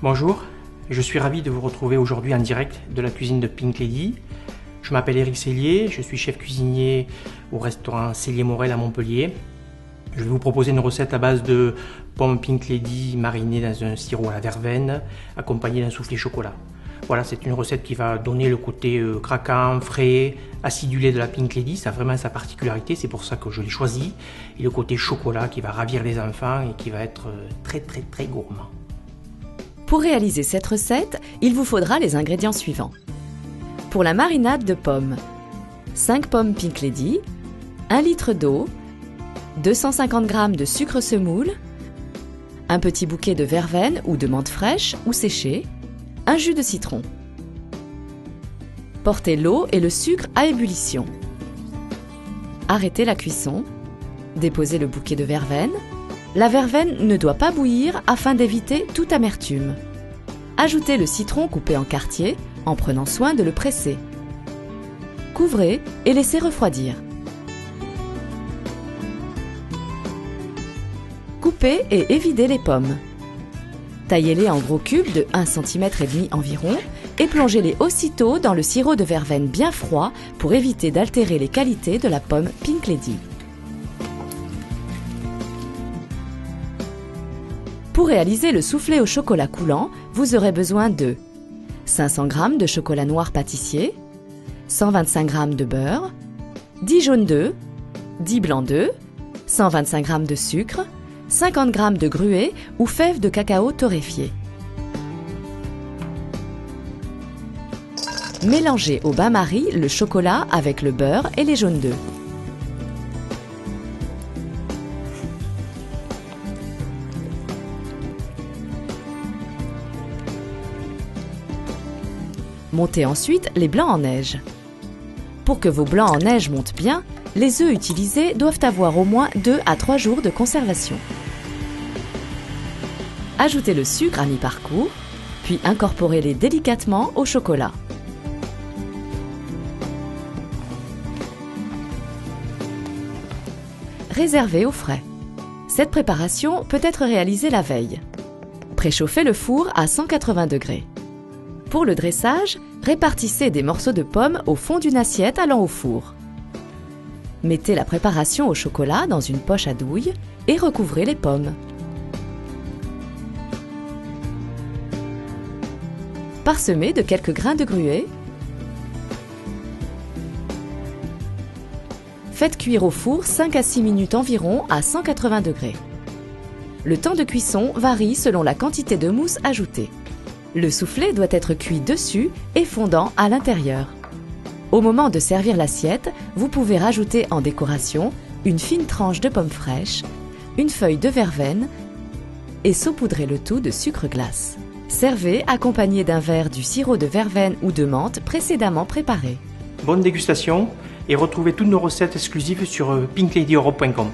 Bonjour, je suis ravi de vous retrouver aujourd'hui en direct de la cuisine de Pink Lady. Je m'appelle Éric Sellier, je suis chef cuisinier au restaurant Sellier Morel à Montpellier. Je vais vous proposer une recette à base de pommes Pink Lady marinées dans un sirop à la verveine, accompagné d'un soufflé chocolat. Voilà, c'est une recette qui va donner le côté craquant, frais, acidulé de la Pink Lady. Ça a vraiment sa particularité, c'est pour ça que je l'ai choisi. Et le côté chocolat qui va ravir les enfants et qui va être très gourmand. Pour réaliser cette recette, il vous faudra les ingrédients suivants. Pour la marinade de pommes, 5 pommes Pink Lady, 1 litre d'eau, 250 g de sucre semoule, un petit bouquet de verveine ou de menthe fraîche ou séchée, un jus de citron. Portez l'eau et le sucre à ébullition. Arrêtez la cuisson. Déposez le bouquet de verveine. La verveine ne doit pas bouillir afin d'éviter toute amertume. Ajoutez le citron coupé en quartiers en prenant soin de le presser. Couvrez et laissez refroidir. Coupez et évidez les pommes. Taillez-les en gros cubes de 1,5 cm environ et plongez-les aussitôt dans le sirop de verveine bien froid pour éviter d'altérer les qualités de la pomme Pink Lady. Pour réaliser le soufflé au chocolat coulant, vous aurez besoin de 500 g de chocolat noir pâtissier, 125 g de beurre, 10 jaunes d'œufs, 10 blancs d'œufs, 125 g de sucre, 50 g de gruau ou fèves de cacao torréfiées. Mélangez au bain-marie le chocolat avec le beurre et les jaunes d'œufs. Montez ensuite les blancs en neige. Pour que vos blancs en neige montent bien, les œufs utilisés doivent avoir au moins 2 à 3 jours de conservation. Ajoutez le sucre à mi-parcours, puis incorporez-les délicatement au chocolat. Réservez au frais. Cette préparation peut être réalisée la veille. Préchauffez le four à 180 degrés. Pour le dressage, répartissez des morceaux de pommes au fond d'une assiette allant au four. Mettez la préparation au chocolat dans une poche à douille et recouvrez les pommes. Parsemez de quelques grains de gruau. Faites cuire au four 5 à 6 minutes environ à 180 degrés. Le temps de cuisson varie selon la quantité de mousse ajoutée. Le soufflé doit être cuit dessus et fondant à l'intérieur. Au moment de servir l'assiette, vous pouvez rajouter en décoration une fine tranche de pomme fraîche, une feuille de verveine et saupoudrer le tout de sucre glace. Servez accompagné d'un verre du sirop de verveine ou de menthe précédemment préparé. Bonne dégustation et retrouvez toutes nos recettes exclusives sur pinkladyeurope.com.